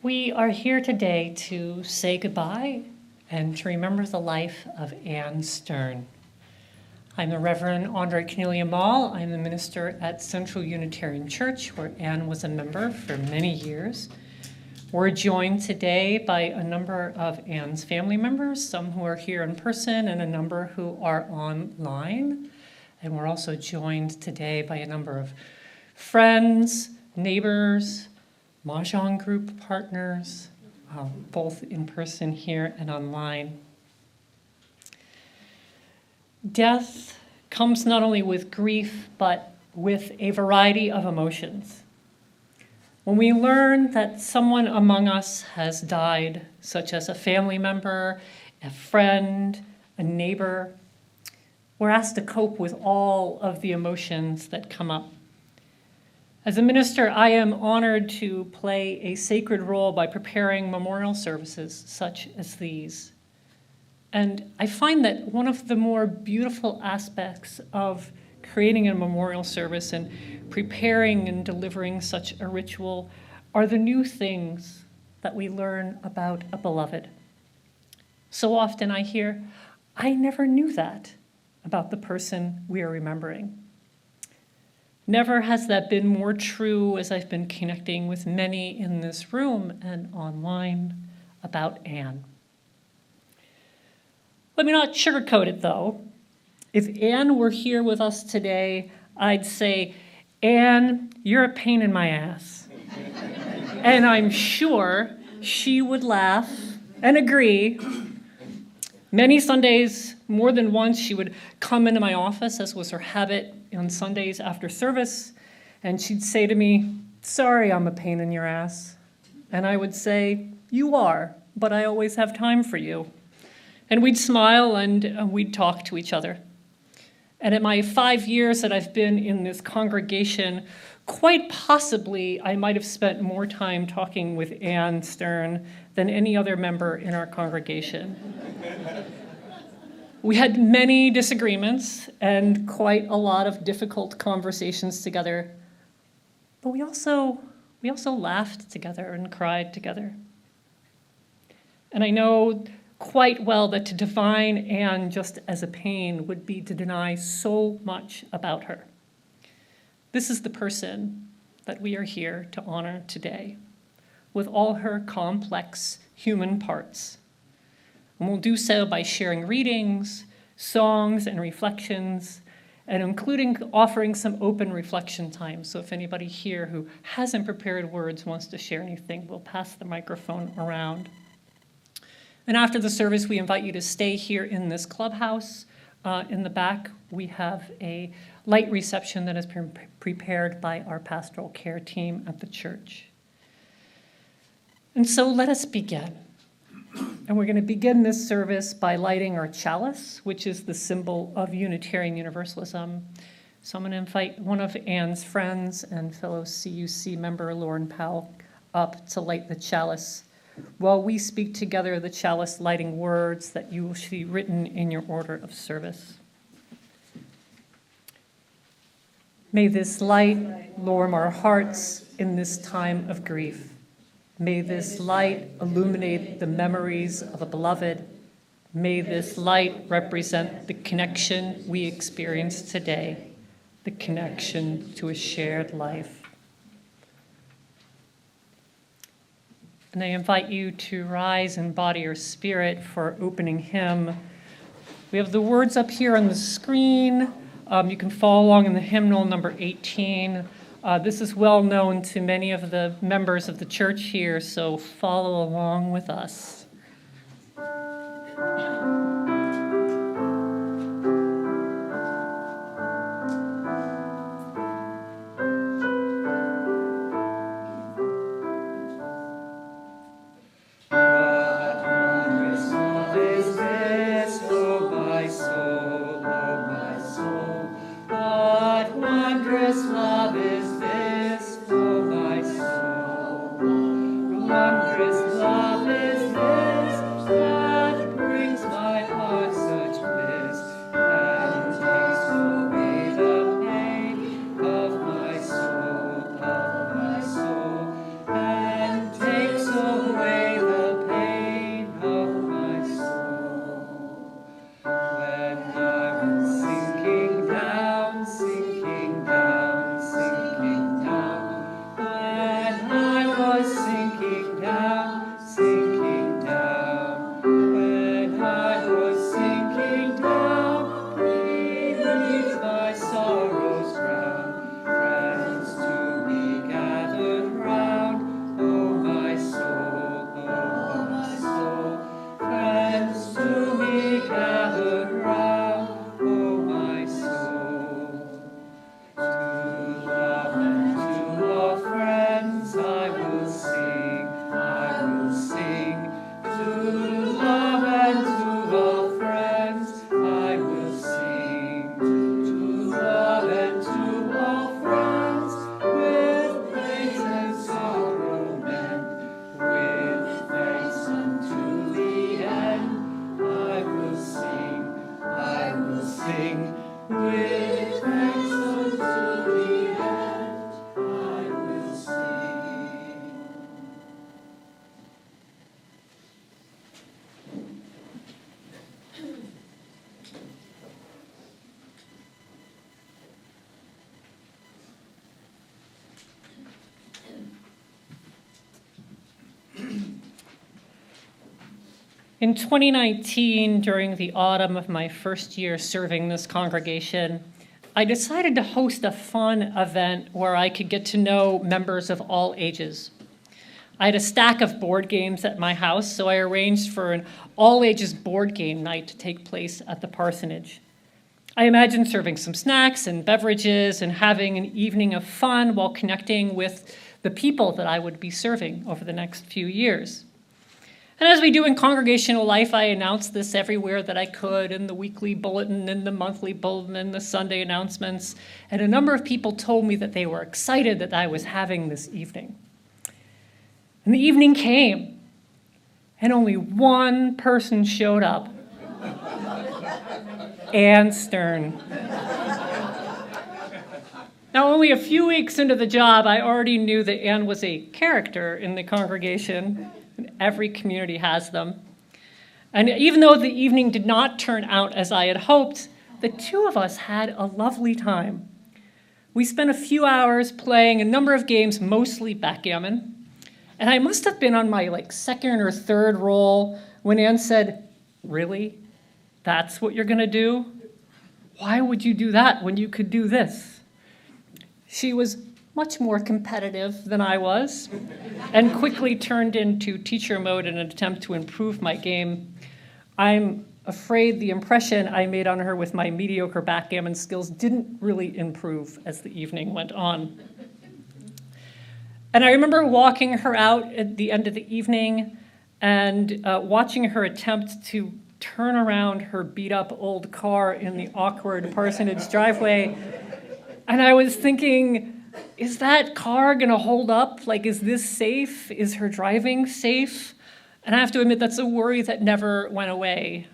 We are here today to say goodbye and to remember the life of Anne Stern. I'm the Reverend Andrée Cornelia. I'm the minister at Central Unitarian Church, where Anne was a member for many years. We're joined today by a number of Anne's family members, some who are here in person and a number who are online. And we're also joined today by a number of friends, neighbors, Mahjong group partners, both in person here and online. Death comes not only with grief, but with a variety of emotions. When we learn that someone among us has died, such as a family member, a friend, a neighbor, we're asked to cope with all of the emotions that come up. As a minister, I am honored to play a sacred role by preparing memorial services such as these. And I find that one of the more beautiful aspects of creating a memorial service and preparing and delivering such a ritual are the new things that we learn about a beloved. So often I hear, I never knew that about the person we are remembering. Never has that been more true as I've been connecting with many in this room and online about Anne. Let me not sugarcoat it, though. If Anne were here with us today, I'd say, Anne, you're a pain in my ass. And I'm sure she would laugh and agree. Many Sundays, more than once, she would come into my office, as was her habit on Sundays after service, and she'd say to me, sorry, I'm a pain in your ass. And I would say, you are, but I always have time for you. And we'd smile and we'd talk to each other. And in my 5 years that I've been in this congregation, quite possibly I might have spent more time talking with Anne Stern than any other member in our congregation. We had many disagreements and quite a lot of difficult conversations together, but we also laughed together and cried together. And I know quite well that to define Anne just as a pain would be to deny so much about her. This is the person that we are here to honor today, with all her complex human parts. And we'll do so by sharing readings, songs, and reflections, and including offering some open reflection time. So if anybody here who hasn't prepared words wants to share anything, we'll pass the microphone around. And after the service, we invite you to stay here in this clubhouse. In the back, we have a light reception that has been prepared by our pastoral care team at the church. And so let us begin. And we're going to begin this service by lighting our chalice, which is the symbol of Unitarian Universalism. So I'm going to invite one of Anne's friends and fellow CUC member, Lauren Powell, up to light the chalice while we speak together the chalice lighting words that you will see written in your order of service. May this light warm our hearts in this time of grief. May this light illuminate the memories of a beloved. May this light represent the connection we experience today, the connection to a shared life. And I invite you to rise in body or spirit for opening hymn. We have the words up here on the screen. You can follow along in the hymnal number 18. This is well known to many of the members of the church here, so follow along with us. Wondrous love is this that brings my With thanks unto the end, I will sing. In 2019, during the autumn of my first year serving this congregation, I decided to host a fun event where I could get to know members of all ages. I had a stack of board games at my house, so I arranged for an all-ages board game night to take place at the parsonage. I imagined serving some snacks and beverages and having an evening of fun while connecting with the people that I would be serving over the next few years. And as we do in congregational life, I announced this everywhere that I could, in the weekly bulletin, in the monthly bulletin, in the Sunday announcements. And a number of people told me that they were excited that I was having this evening. And the evening came, and only one person showed up. Ann Stern. Now, only a few weeks into the job, I already knew that Ann was a character in the congregation. Every community has them. And even though the evening did not turn out as I had hoped, the two of us had a lovely time. We spent a few hours playing a number of games, mostly backgammon. And I must have been on my second or third roll when Ann said, "Really? That's what you're going to do? Why would you do that when you could do this?" She was much more competitive than I was, and quickly turned into teacher mode in an attempt to improve my game. I'm afraid the impression I made on her with my mediocre backgammon skills didn't really improve as the evening went on. And I remember walking her out at the end of the evening and watching her attempt to turn around her beat-up old car in the awkward parsonage driveway. And I was thinking, is that car going to hold up? Is this safe? Is her driving safe? And I have to admit, that's a worry that never went away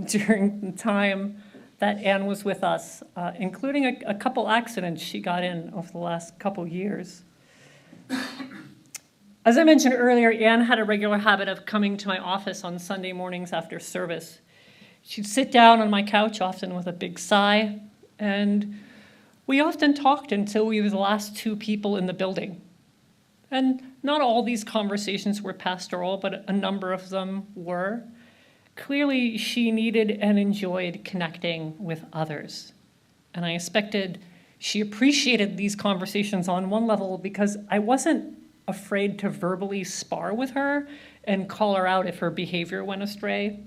during the time that Ann was with us, including a couple accidents she got in over the last couple years. As I mentioned earlier, Ann had a regular habit of coming to my office on Sunday mornings after service. She'd sit down on my couch, often with a big sigh, and we often talked until we were the last two people in the building. And not all these conversations were pastoral, but a number of them were. Clearly, she needed and enjoyed connecting with others. And I expected she appreciated these conversations on one level because I wasn't afraid to verbally spar with her and call her out if her behavior went astray.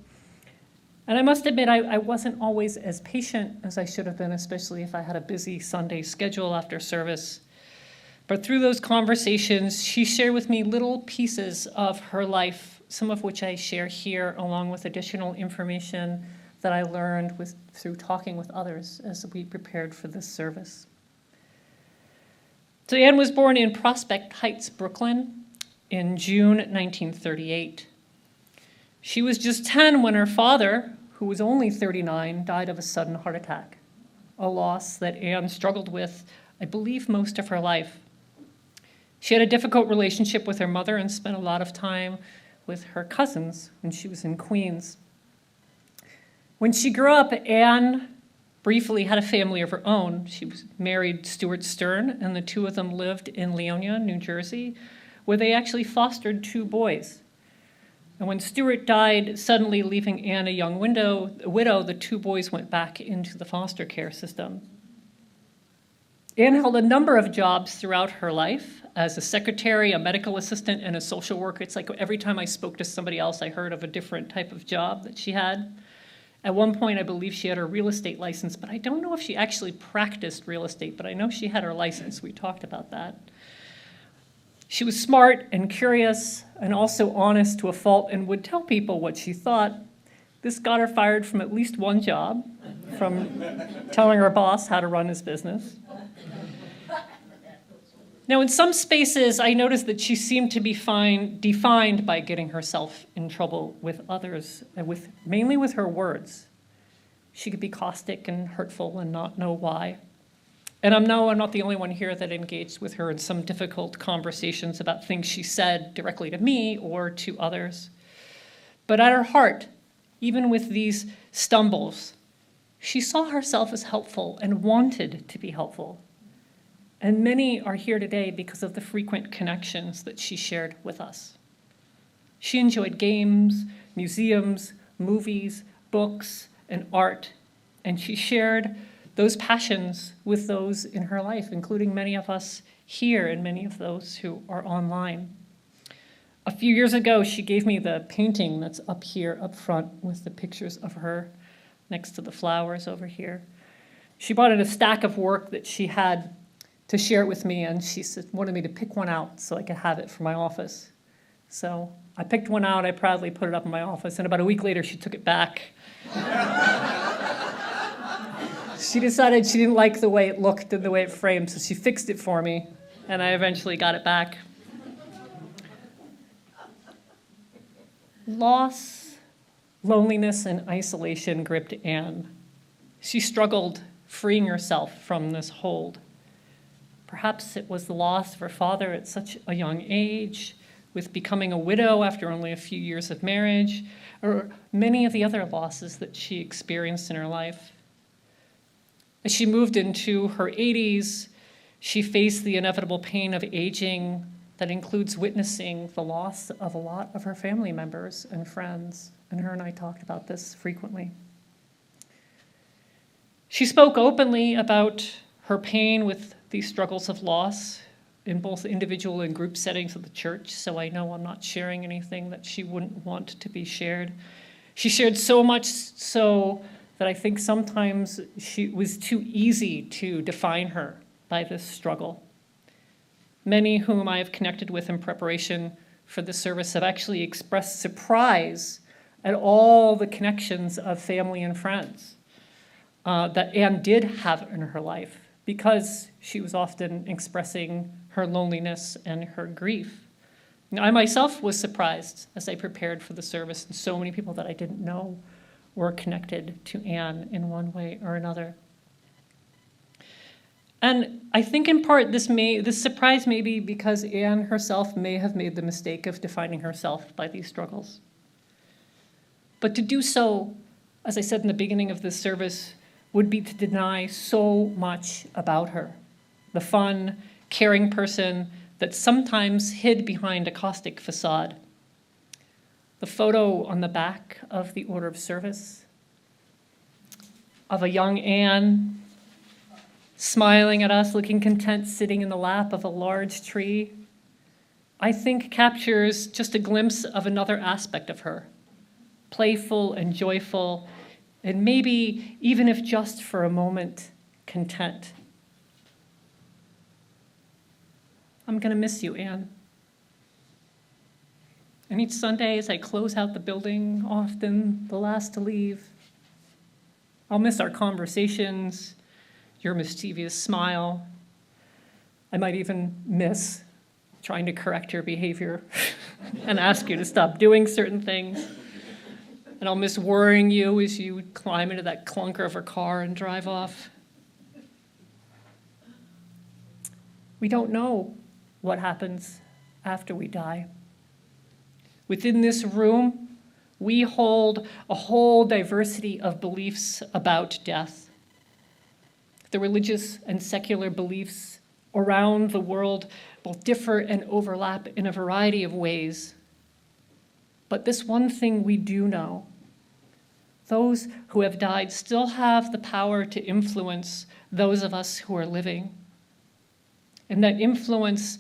And I must admit, I wasn't always as patient as I should have been, especially if I had a busy Sunday schedule after service. But through those conversations, she shared with me little pieces of her life, some of which I share here, along with additional information that I learned through talking with others as we prepared for this service. So Ann was born in Prospect Heights, Brooklyn, in June 1938. She was just 10 when her father, who was only 39, died of a sudden heart attack, a loss that Ann struggled with, I believe, most of her life. She had a difficult relationship with her mother and spent a lot of time with her cousins when she was in Queens. When she grew up, Ann briefly had a family of her own. She was married Stuart Stern, and the two of them lived in Leonia, New Jersey, where they actually fostered two boys. And when Stuart died, suddenly leaving Ann a young widow, the two boys went back into the foster care system. Ann held a number of jobs throughout her life as a secretary, a medical assistant, and a social worker. It's like every time I spoke to somebody else, I heard of a different type of job that she had. At one point, I believe she had her real estate license, but I don't know if she actually practiced real estate, but I know she had her license. We talked about that. She was smart and curious and also honest to a fault and would tell people what she thought. This got her fired from at least one job, from telling her boss how to run his business. Now, in some spaces, I noticed that she seemed to be defined by getting herself in trouble with others, mainly with her words. She could be caustic and hurtful and not know why. And I'm not the only one here that engaged with her in some difficult conversations about things she said directly to me or to others. But at her heart, even with these stumbles, she saw herself as helpful and wanted to be helpful. And many are here today because of the frequent connections that she shared with us. She enjoyed games, museums, movies, books, and art, and she shared those passions with those in her life, including many of us here and many of those who are online. A few years ago, she gave me the painting that's up here, up front, with the pictures of her next to the flowers over here. She brought in a stack of work that she had to share it with me, and she wanted me to pick one out so I could have it for my office. So I picked one out, I proudly put it up in my office, and about a week later, she took it back. She decided she didn't like the way it looked and the way it framed, so she fixed it for me, and I eventually got it back. Loss, loneliness, and isolation gripped Anne. She struggled freeing herself from this hold. Perhaps it was the loss of her father at such a young age, with becoming a widow after only a few years of marriage, or many of the other losses that she experienced in her life. As she moved into her 80s, she faced the inevitable pain of aging that includes witnessing the loss of a lot of her family members and friends, and her and I talked about this frequently. She spoke openly about her pain with these struggles of loss in both individual and group settings of the church, so I know I'm not sharing anything that she wouldn't want to be shared. She shared so much so that I think sometimes it was too easy to define her by this struggle. Many whom I have connected with in preparation for the service have actually expressed surprise at all the connections of family and friends that Anne did have in her life, because she was often expressing her loneliness and her grief. Now, I myself was surprised as I prepared for the service, and so many people that I didn't know were connected to Anne in one way or another. And I think in part this surprise may be because Anne herself may have made the mistake of defining herself by these struggles. But to do so, as I said in the beginning of this service, would be to deny so much about her. The fun, caring person that sometimes hid behind a caustic facade. The photo on the back of the order of service of a young Anne smiling at us, looking content, sitting in the lap of a large tree, I think captures just a glimpse of another aspect of her, playful and joyful, and maybe, even if just for a moment, content. I'm going to miss you, Anne. And each Sunday as I close out the building, often the last to leave, I'll miss our conversations, your mischievous smile. I might even miss trying to correct your behavior and ask you to stop doing certain things. And I'll miss worrying you as you climb into that clunker of a car and drive off. We don't know what happens after we die. Within this room, we hold a whole diversity of beliefs about death. The religious and secular beliefs around the world both differ and overlap in a variety of ways. But this one thing we do know: those who have died still have the power to influence those of us who are living. And that influence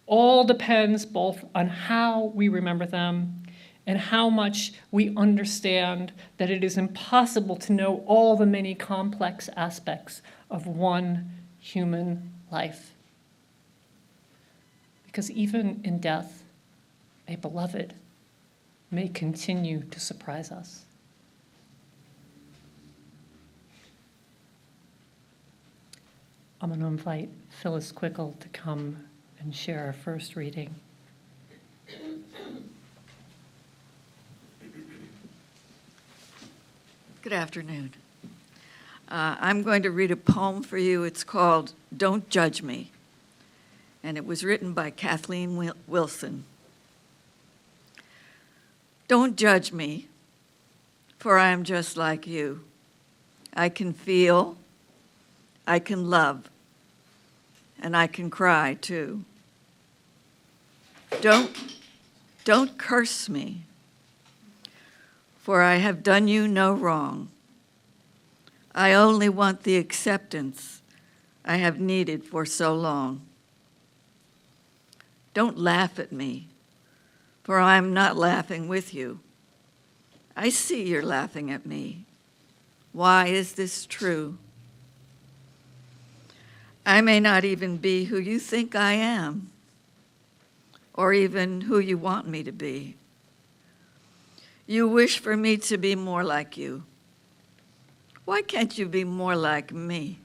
all depends both on how we remember them and how much we understand that it is impossible to know all the many complex aspects of one human life. Because even in death, a beloved may continue to surprise us. I'm going to invite Phyllis Quickel to come and share our first reading. Good afternoon. I'm going to read a poem for you. It's called Don't Judge Me, and it was written by Kathleen Wilson. Don't judge me, for I am just like you. I can feel, I can love, and I can cry too. Don't curse me, for I have done you no wrong. I only want the acceptance I have needed for so long. Don't laugh at me, for I am not laughing with you. I see you're laughing at me. Why is this true? I may not even be who you think I am, or even who you want me to be. You wish for me to be more like you. Why can't you be more like me?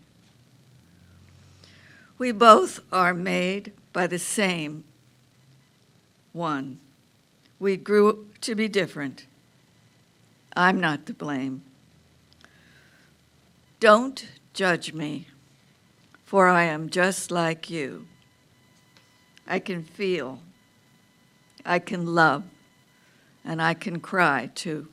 We both are made by the same one. We grew to be different. I'm not to blame. Don't judge me, for I am just like you. I can feel, I can love, and I can cry too.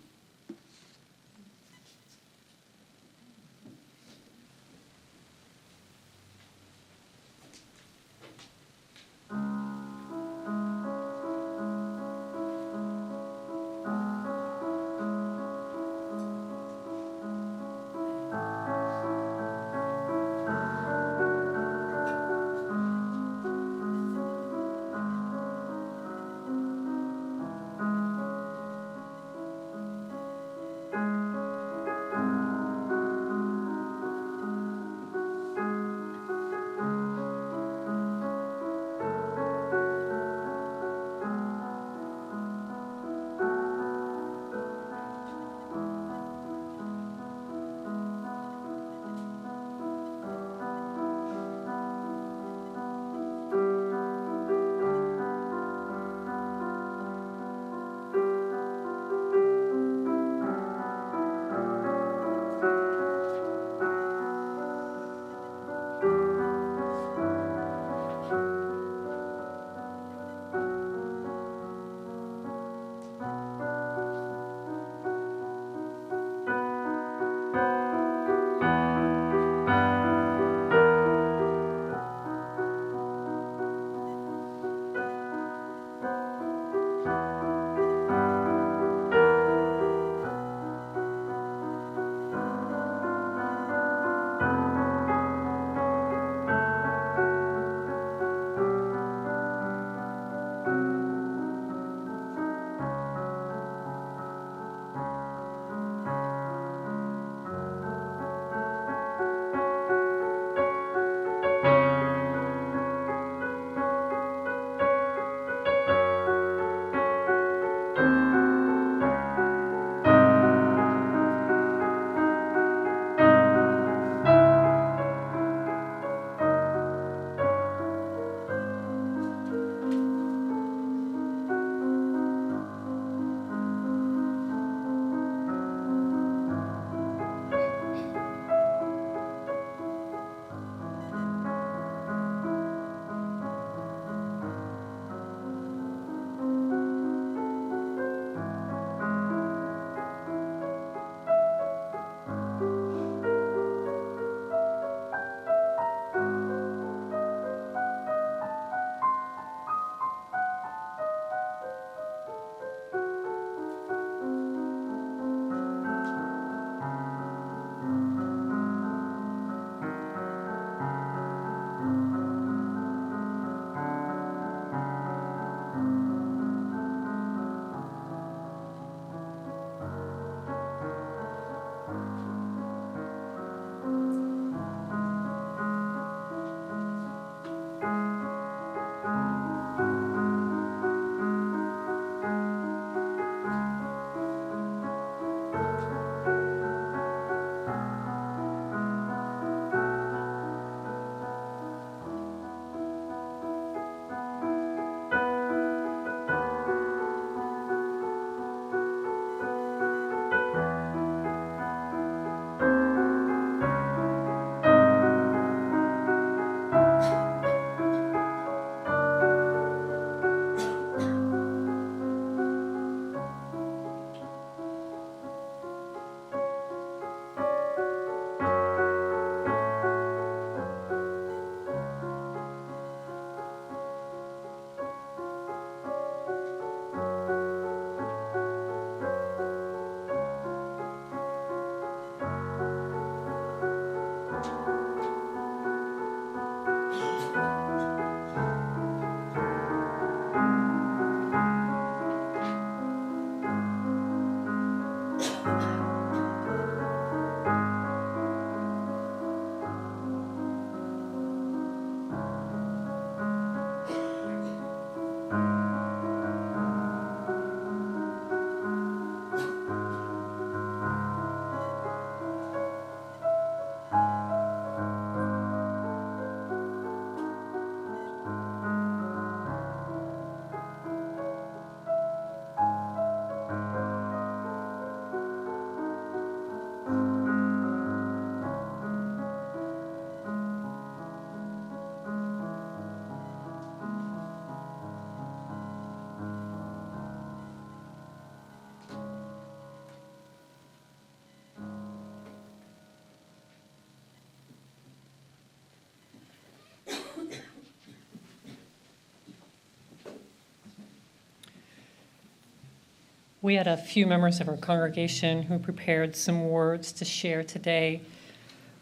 We had a few members of our congregation who prepared some words to share today.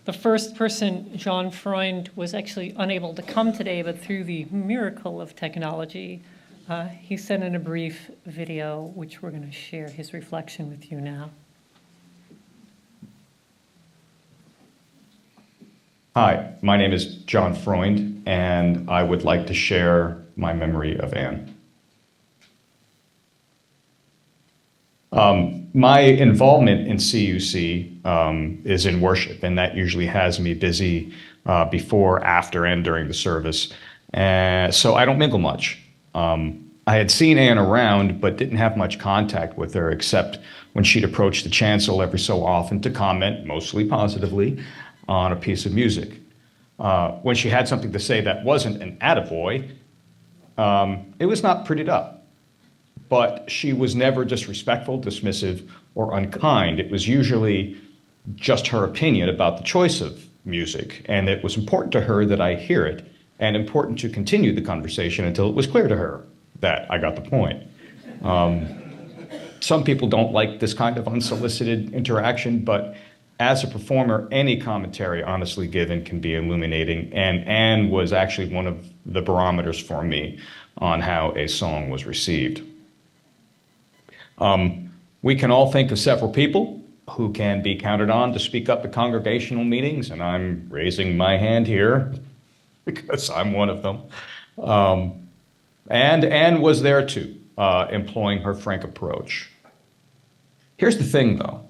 The first person, John Freund, was actually unable to come today, but through the miracle of technology, he sent in a brief video, which we're going to share his reflection with you now. Hi, my name is John Freund, and I would like to share my memory of Anne. My involvement in CUC is in worship, and that usually has me busy before, after, and during the service. So I don't mingle much. I had seen Anne around, but didn't have much contact with her except when she'd approach the chancel every so often to comment, mostly positively, on a piece of music. When she had something to say that wasn't an attaboy, it was not prettied up. But she was never disrespectful, dismissive, or unkind. It was usually just her opinion about the choice of music, and it was important to her that I hear it, and important to continue the conversation until it was clear to her that I got the point. Some people don't like this kind of unsolicited interaction, but as a performer, any commentary honestly given can be illuminating, and Anne was actually one of the barometers for me on how a song was received. We can all think of several people who can be counted on to speak up at congregational meetings, and I'm raising my hand here because I'm one of them. And Anne was there too, employing her frank approach. Here's the thing, though.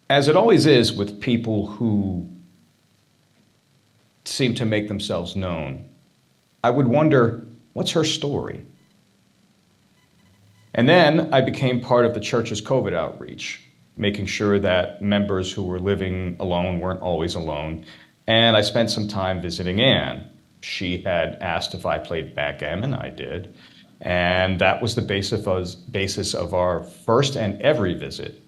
As it always is with people who seem to make themselves known, I would wonder, what's her story? And then I became part of the church's COVID outreach, making sure that members who were living alone weren't always alone. And I spent some time visiting Anne. She had asked if I played backgammon. I did. And that was the basis of our first and every visit.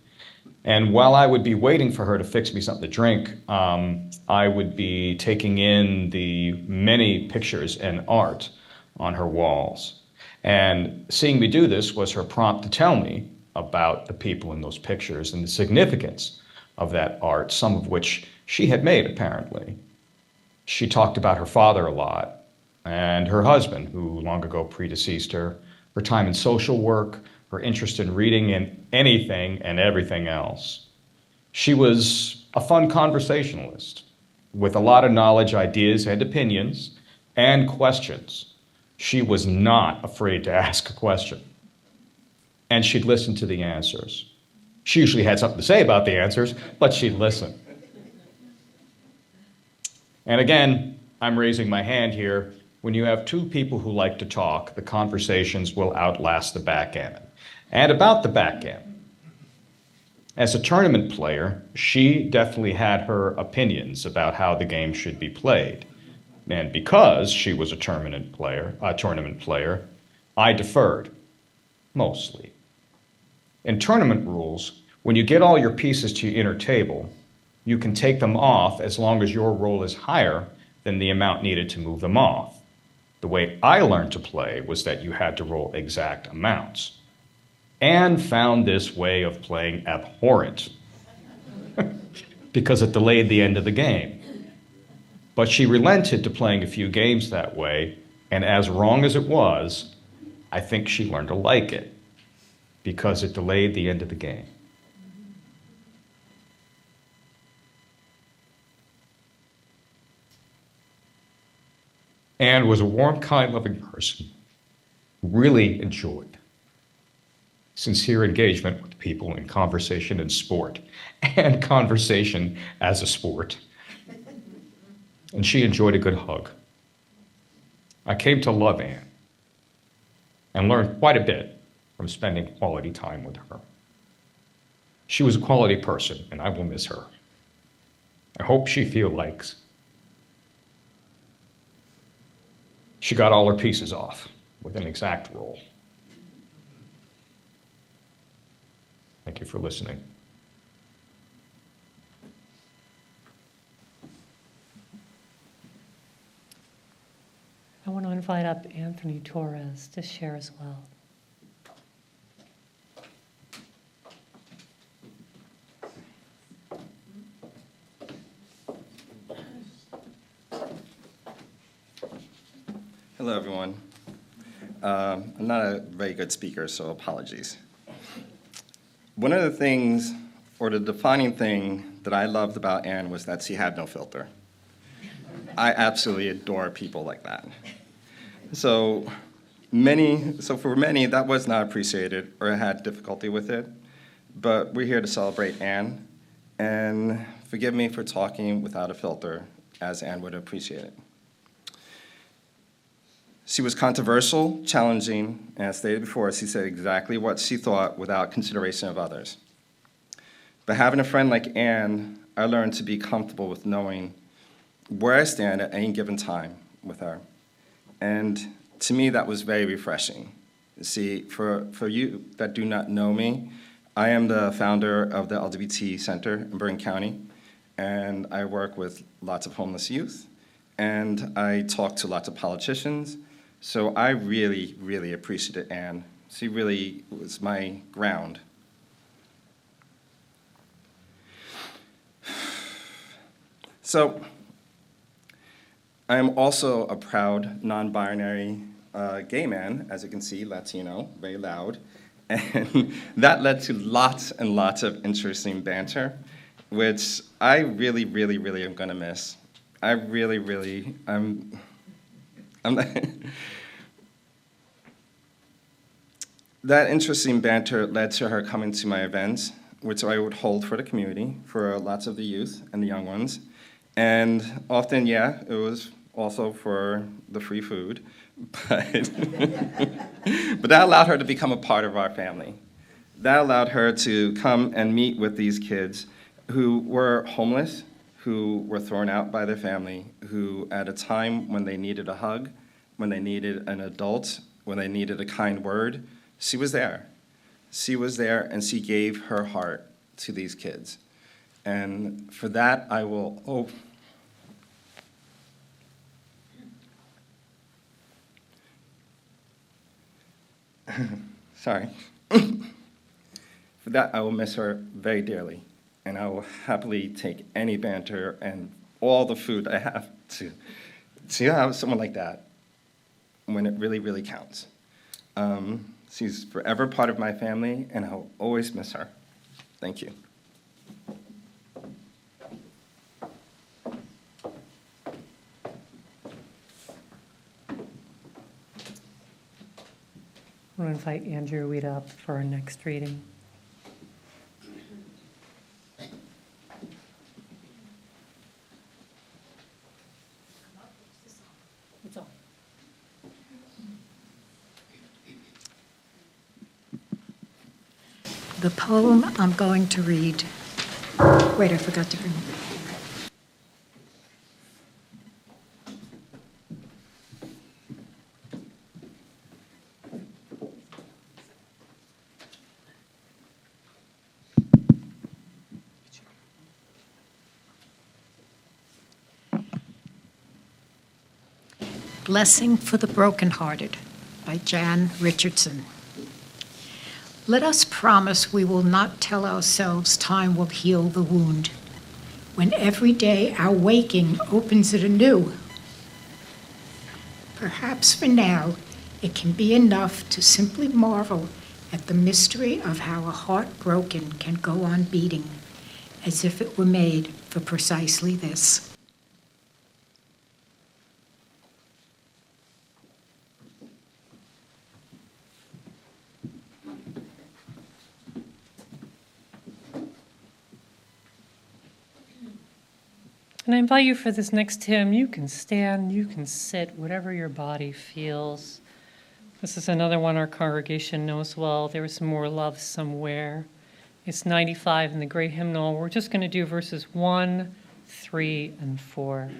And while I would be waiting for her to fix me something to drink, I would be taking in the many pictures and art on her walls. And seeing me do this was her prompt to tell me about the people in those pictures and the significance of that art, some of which she had made, apparently. She talked about her father a lot, and her husband, who long ago predeceased her, her time in social work, her interest in reading, and anything and everything else. She was a fun conversationalist with a lot of knowledge, ideas, and opinions, and questions. She was not afraid to ask a question. And she'd listen to the answers. She usually had something to say about the answers, but she'd listen. And again, I'm raising my hand here. When you have two people who like to talk, the conversations will outlast the backgammon. And about the backgammon. As a tournament player, she definitely had her opinions about how the game should be played. And because she was a tournament player, I deferred, mostly. In tournament rules, when you get all your pieces to your inner table, you can take them off as long as your roll is higher than the amount needed to move them off. The way I learned to play was that you had to roll exact amounts. Anne found this way of playing abhorrent because it delayed the end of the game. But she relented to playing a few games that way, and as wrong as it was, I think she learned to like it because it delayed the end of the game. Anne was a warm, kind, loving person who really enjoyed sincere engagement with people in conversation and sport, and conversation as a sport. And she enjoyed a good hug. I came to love Anne and learned quite a bit from spending quality time with her. She was a quality person, and I will miss her. I hope she feels like she got all her pieces off with an exact roll. Thank you for listening. I want to invite up Anthony Torres to share as well. Hello, everyone. I'm not a very good speaker, so apologies. One of the things, or the defining thing that I loved about Anne was that she had no filter. I absolutely adore people like that. So for many, that was not appreciated or had difficulty with it, but we're here to celebrate Anne, and forgive me for talking without a filter, as Anne would appreciate it. She was controversial, challenging, and as stated before, she said exactly what she thought without consideration of others. But having a friend like Anne, I learned to be comfortable with knowing where I stand at any given time with her. And to me, that was very refreshing. See, for you that do not know me, I am the founder of the LGBT Center in Bergen County, and I work with lots of homeless youth, and I talk to lots of politicians. So I really, really appreciated Anne. She really was my ground. So I am also a proud non-binary gay man, as you can see, Latino, very loud. And that led to lots and lots of interesting banter, which I really, really, really am gonna miss. I really, really, I'm that interesting banter led to her coming to my events, which I would hold for the community, for lots of the youth and the young ones. And often, yeah, it was also for the free food, but, but that allowed her to become a part of our family. That allowed her to come and meet with these kids who were homeless, who were thrown out by their family, who at a time when they needed a hug, when they needed an adult, when they needed a kind word, she was there. She was there, and she gave her heart to these kids. And for that, I will, sorry. For that, I will miss her very dearly, and I will happily take any banter and all the food I have to have someone like that when it really, really counts. She's forever part of my family, and I'll always miss her. Thank you. I want to invite Andrea Ouida up for our next reading. It's on. The poem I'm going to read. Wait, I forgot to bring it. Blessing for the Brokenhearted by Jan Richardson. Let us promise we will not tell ourselves time will heal the wound, when every day our waking opens it anew. Perhaps for now it can be enough to simply marvel at the mystery of how a heart broken can go on beating, as if it were made for precisely this. And I invite you for this next hymn. You can stand, you can sit, whatever your body feels. This is another one our congregation knows well. There is more love somewhere. It's 95 in the Great Hymnal. We're just going to do verses 1, 3, and 4.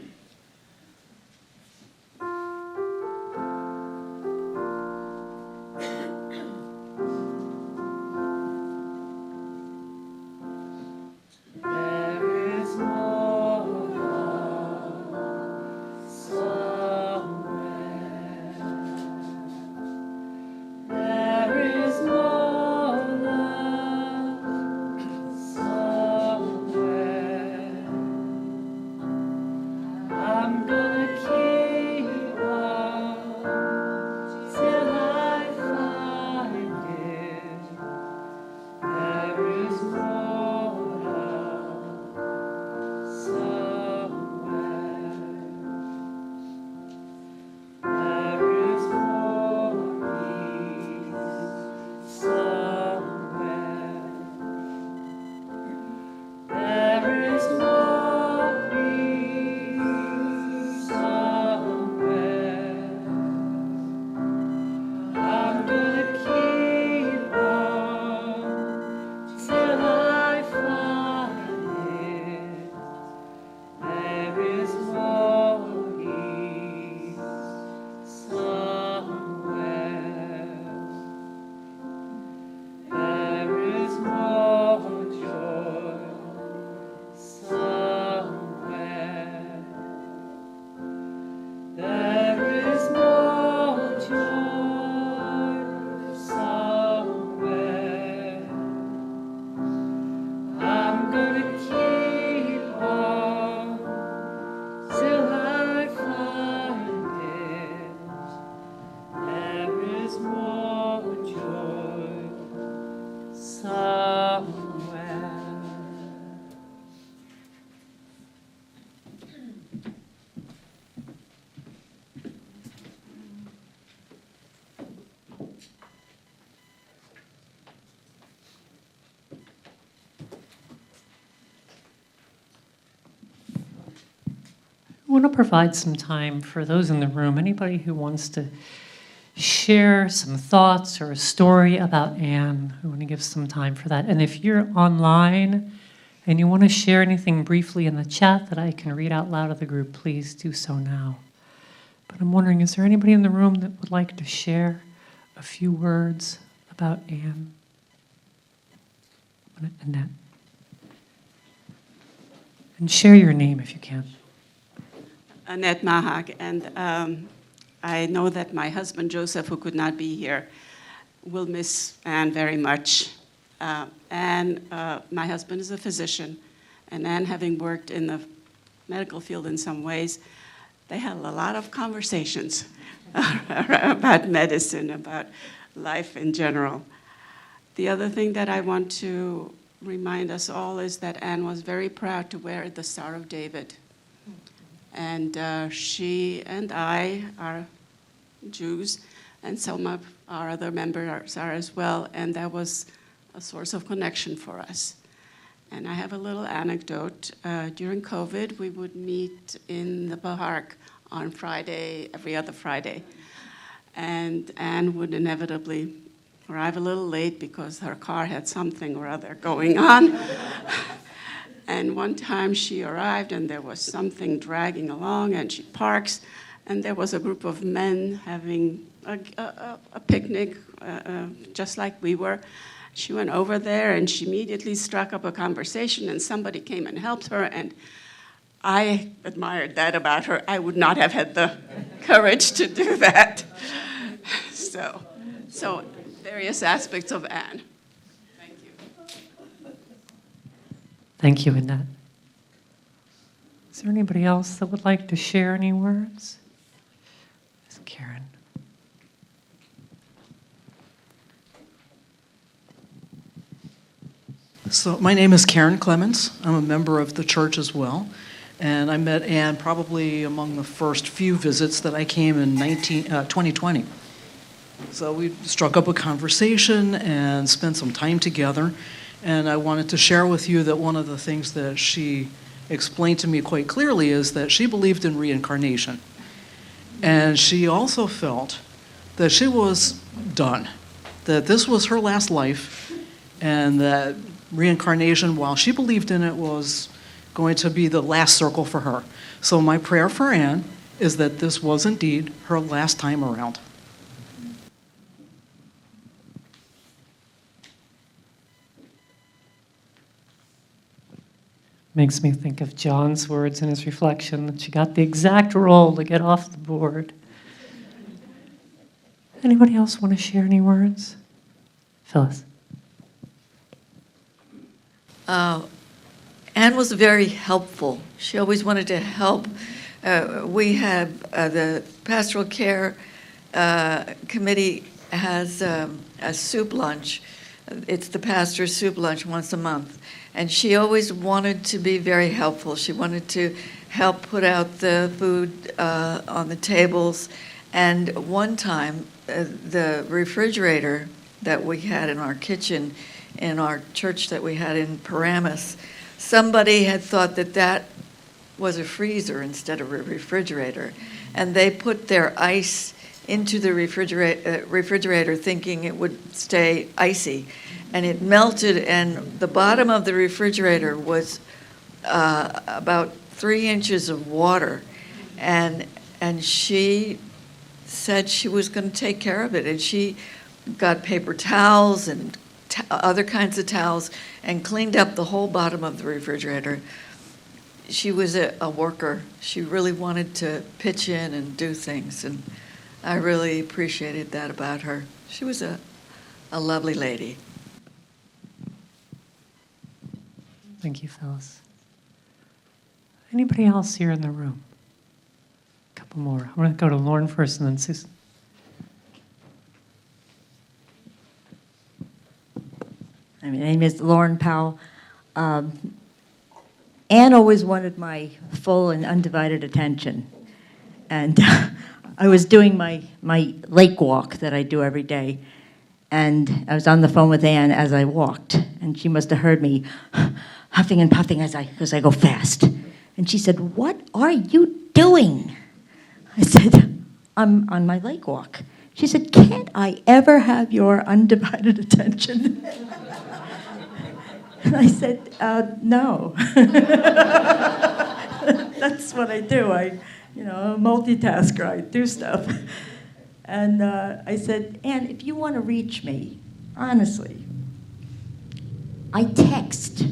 I want to provide some time for those in the room, anybody who wants to share some thoughts or a story about Anne. I want to give some time for that. And if you're online and you want to share anything briefly in the chat that I can read out loud of the group, please do so now. But I'm wondering, is there anybody in the room that would like to share a few words about Anne? Annette. And share your name if you can. Annette Mahag, and I know that my husband Joseph, who could not be here, will miss Anne very much. My husband is a physician, and Anne, having worked in the medical field in some ways, they had a lot of conversations about medicine, about life in general. The other thing that I want to remind us all is that Anne was very proud to wear the Star of David. And she and I are Jews, and some of our other members are as well, and that was a source of connection for us. And I have a little anecdote. During COVID, we would meet in the Park on Friday, every other Friday. And Anne would inevitably arrive a little late because her car had something or other going on. And one time she arrived and there was something dragging along, and she parks, and there was a group of men having a picnic, just like we were. She went over there and she immediately struck up a conversation, and somebody came and helped her, and I admired that about her. I would not have had the courage to do that. So various aspects of Anne. Thank you. Thank you, Annette. Is there anybody else that would like to share any words? Ms. Karen. So my name is Karen Clements. I'm a member of the church as well. And I met Anne probably among the first few visits that I came in 2020. So we struck up a conversation and spent some time together. And I wanted to share with you that one of the things that she explained to me quite clearly is that she believed in reincarnation. And she also felt that she was done, that this was her last life, and that reincarnation, while she believed in it, was going to be the last circle for her. So my prayer for Anne is that this was indeed her last time around. Makes me think of John's words in his reflection, that she got the exact roll to get off the board. Anybody else want to share any words? Phyllis. Anne was very helpful. She always wanted to help. We had the pastoral care committee has a soup lunch. It's the pastor's soup lunch once a month. And she always wanted to be very helpful. She wanted to help put out the food on the tables. And one time, the refrigerator that we had in our kitchen, in our church that we had in Paramus, somebody had thought that that was a freezer instead of a refrigerator. And they put their ice into the refrigerator thinking it would stay icy. And it melted, and the bottom of the refrigerator was about 3 inches of water. And she said she was going to take care of it. And she got paper towels and other kinds of towels and cleaned up the whole bottom of the refrigerator. She was a worker. She really wanted to pitch in and do things, and I really appreciated that about her. She was a lovely lady. Thank you, Phyllis. Anybody else here in the room? A couple more. I want to go to Lauren first and then Susan. My name is Lauren Powell. Anne always wanted my full and undivided attention. And I was doing my lake walk that I do every day. And I was on the phone with Anne as I walked. And she must have heard me huffing and puffing because I go fast. And she said, "What are you doing? I said, I'm on my lake walk. She said, can't I ever have your undivided attention? And I said, no. That's what I do. I'm a multitasker. I do stuff. And I said, Anne, if you want to reach me, honestly, I text.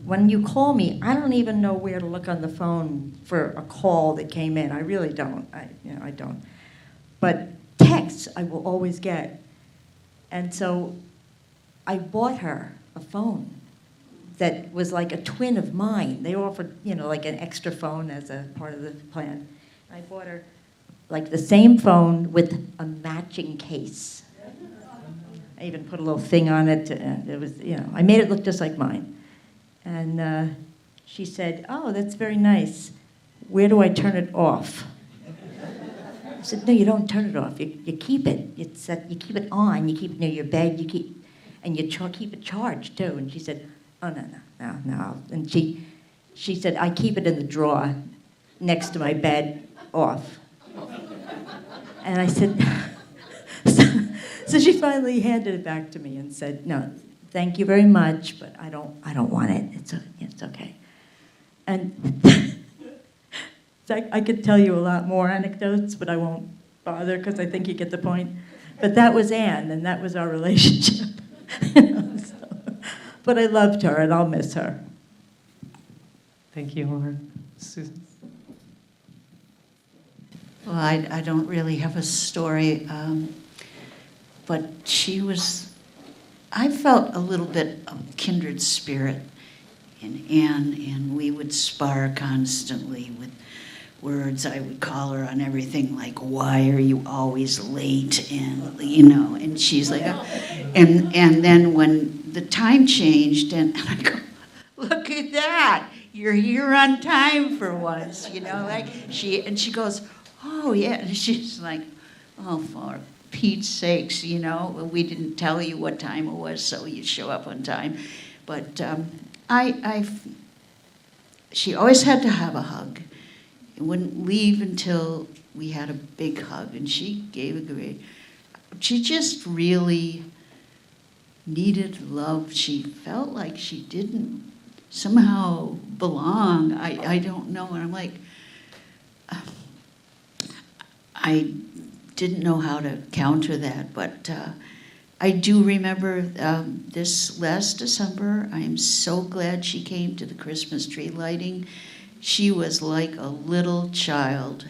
When you call me, I don't even know where to look on the phone for a call that came in. I really don't. I don't. But texts I will always get. And so I bought her a phone that was like a twin of mine. They offered, like an extra phone as a part of the plan. I bought her like the same phone with a matching case. I even put a little thing on it. It was, I made it look just like mine. And she said, oh, that's very nice. Where do I turn it off? I said, no, you don't turn it off. You keep it. You keep it on. You keep it near your bed. You keep it charged too. And she said, oh, no. And she said, I keep it in the drawer next to my bed, off. And I said, so she finally handed it back to me and said, no, thank you very much, but I don't want it. It's okay. And I could tell you a lot more anecdotes, but I won't bother because I think you get the point. But that was Anne, and that was our relationship. But I loved her, and I'll miss her. Thank you, Lauren. Susan? Well, I don't really have a story, but I felt a little bit of kindred spirit in Anne, and we would spar constantly with words. I would call her on everything like, why are you always late? And she's like, and then when the time changed, and I go, look at that, you're here on time for once, she goes, oh yeah, and she's like, oh, for Pete's sakes, we didn't tell you what time it was, so you show up on time. But she always had to have a hug. It wouldn't leave until we had a big hug, and she just really needed love. She felt like she didn't somehow belong. I don't know, and I'm like, I didn't know how to counter that, but I do remember this last December. I'm so glad she came to the Christmas tree lighting. She was like a little child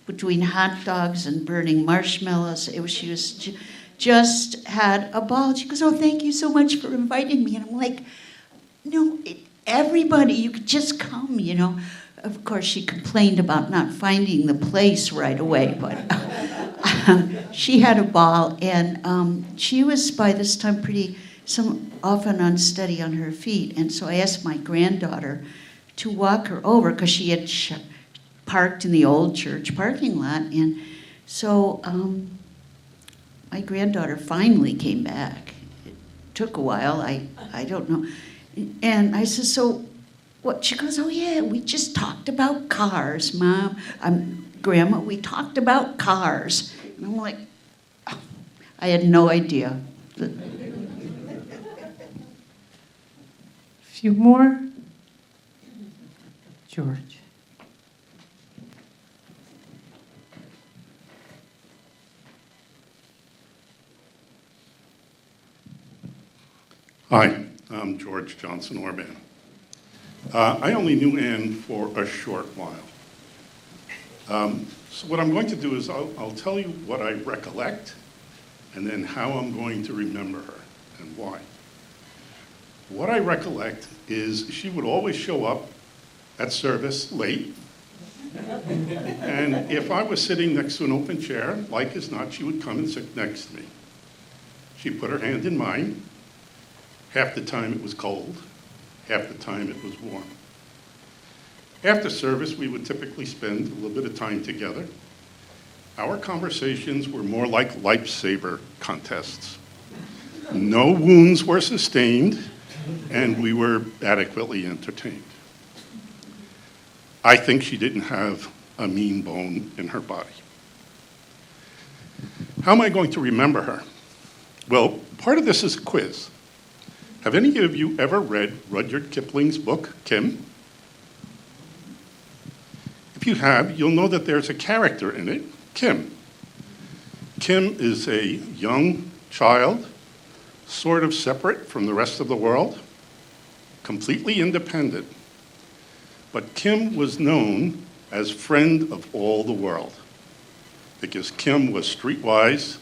between hot dogs and burning marshmallows. She was just had a ball. She goes, oh, thank you so much for inviting me. And I'm like, no, everybody, you could just come, Of course, she complained about not finding the place right away, but she had a ball, and she was by this time often unsteady on her feet, and so I asked my granddaughter to walk her over because she had parked in the old church parking lot, and so my granddaughter finally came back. It took a while, I don't know, and I said, so what? She goes, oh yeah, we just talked about cars, Mom. Grandma, we talked about cars. And I'm like, oh, I had no idea. A few more. George. Hi, I'm George Johnson Orban. I only knew Anne for a short while. So what I'm going to do is I'll tell you what I recollect and then how I'm going to remember her and why. What I recollect is she would always show up at service late. And if I was sitting next to an open chair, like as not, she would come and sit next to me. She'd put her hand in mine. Half the time it was cold. Half the time it was warm. After service, we would typically spend a little bit of time together. Our conversations were more like lifesaver contests. No wounds were sustained, and we were adequately entertained. I think she didn't have a mean bone in her body. How am I going to remember her? Well, part of this is a quiz. Have any of you ever read Rudyard Kipling's book, Kim? If you have, you'll know that there's a character in it, Kim. Kim is a young child, sort of separate from the rest of the world, completely independent. But Kim was known as friend of all the world because Kim was streetwise,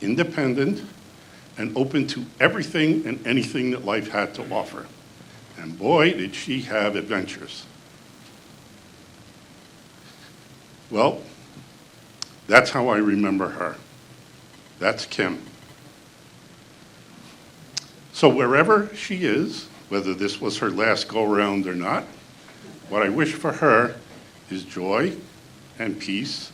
independent, and open to everything and anything that life had to offer. And boy, did she have adventures. Well, that's how I remember her. That's Kim. So wherever she is, whether this was her last go-around or not, what I wish for her is joy and peace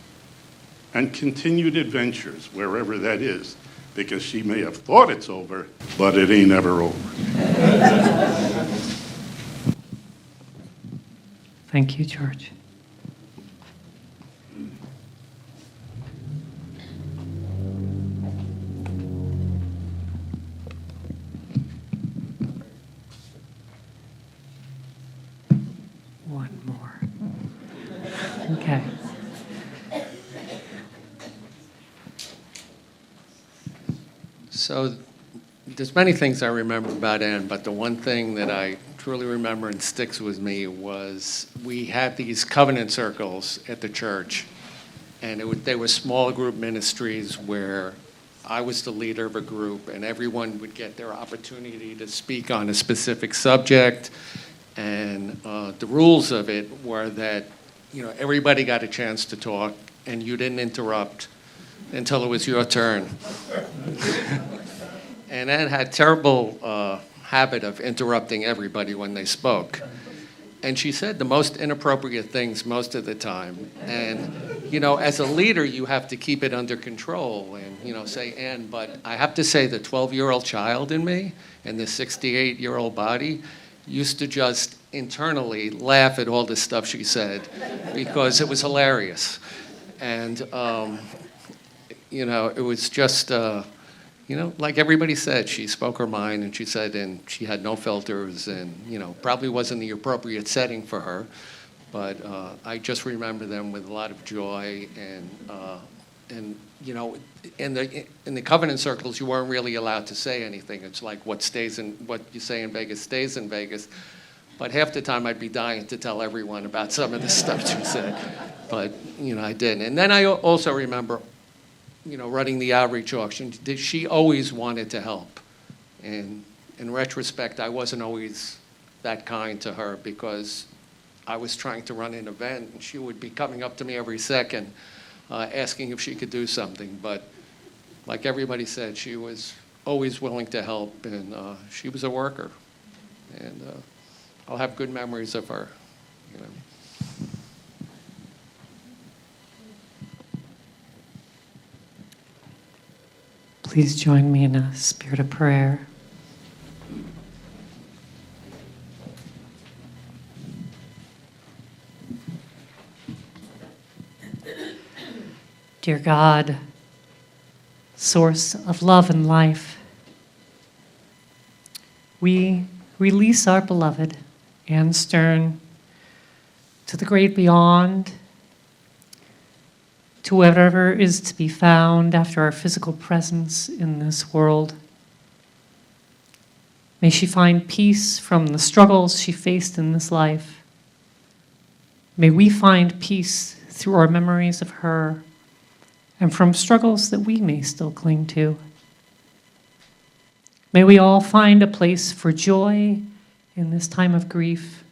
and continued adventures, wherever that is, because she may have thought it's over, but it ain't ever over. Thank you, George. One more. Okay. So there's many things I remember about Anne, but the one thing that I truly remember and sticks with me was we had these covenant circles at the church, and they were small group ministries where I was the leader of a group, and everyone would get their opportunity to speak on a specific subject. And the rules of it were that, everybody got a chance to talk, and you didn't interrupt until it was your turn. And Anne had a terrible habit of interrupting everybody when they spoke. And she said the most inappropriate things most of the time. And, as a leader, you have to keep it under control and, say, Anne, but I have to say the 12-year-old child in me and the 68-year-old body used to just internally laugh at all the stuff she said because it was hilarious. And, it was just, like everybody said, she spoke her mind, and she said, and she had no filters, and, probably wasn't the appropriate setting for her. But I just remember them with a lot of joy, and in the covenant circles, you weren't really allowed to say anything. It's like what you say in Vegas stays in Vegas. But half the time I'd be dying to tell everyone about some of the stuff she said. But, I didn't. And then I also remember, running the outreach auction. She always wanted to help. And in retrospect, I wasn't always that kind to her because I was trying to run an event, and she would be coming up to me every second asking if she could do something. But like everybody said, she was always willing to help, and she was a worker. And I'll have good memories of her. Please join me in a spirit of prayer. Dear God, source of love and life, we release our beloved Anne Stern to the great beyond, to whatever is to be found after our physical presence in this world. May she find peace from the struggles she faced in this life. May we find peace through our memories of her and from struggles that we may still cling to. May we all find a place for joy in this time of grief,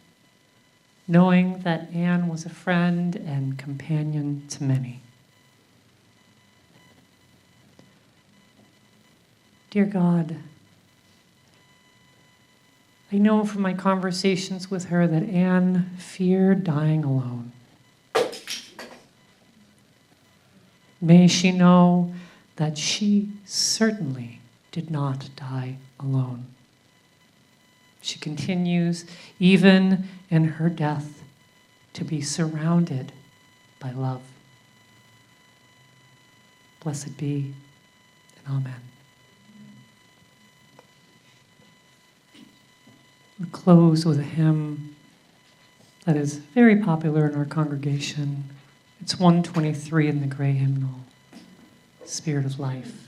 knowing that Anne was a friend and companion to many. Dear God, I know from my conversations with her that Anne feared dying alone. May she know that she certainly did not die alone. She continues, even in her death, to be surrounded by love. Blessed be, and amen. We'll close with a hymn that is very popular in our congregation. It's 123 in the gray hymnal, Spirit of Life.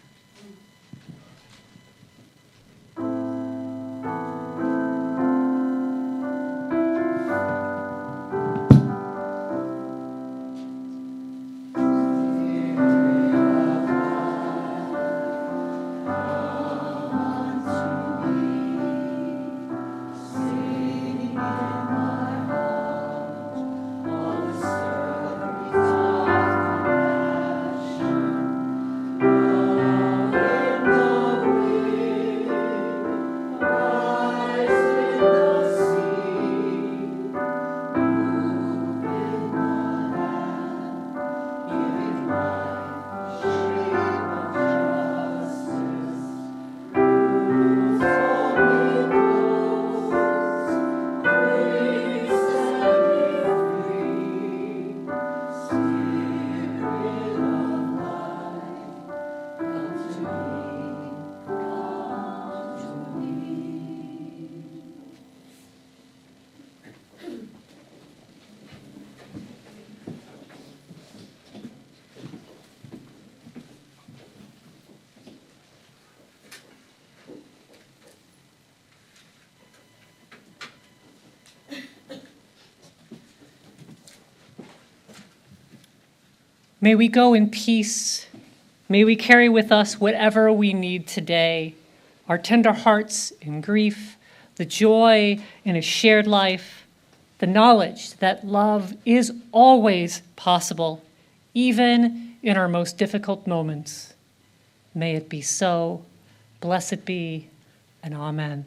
May we go in peace. May we carry with us whatever we need today, our tender hearts in grief, the joy in a shared life, the knowledge that love is always possible, even in our most difficult moments. May it be so. Blessed be, and amen.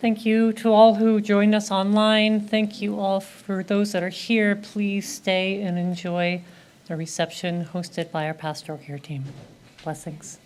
Thank you to all who joined us online. Thank you all for those that are here. Please stay and enjoy the reception hosted by our pastoral care team. Blessings.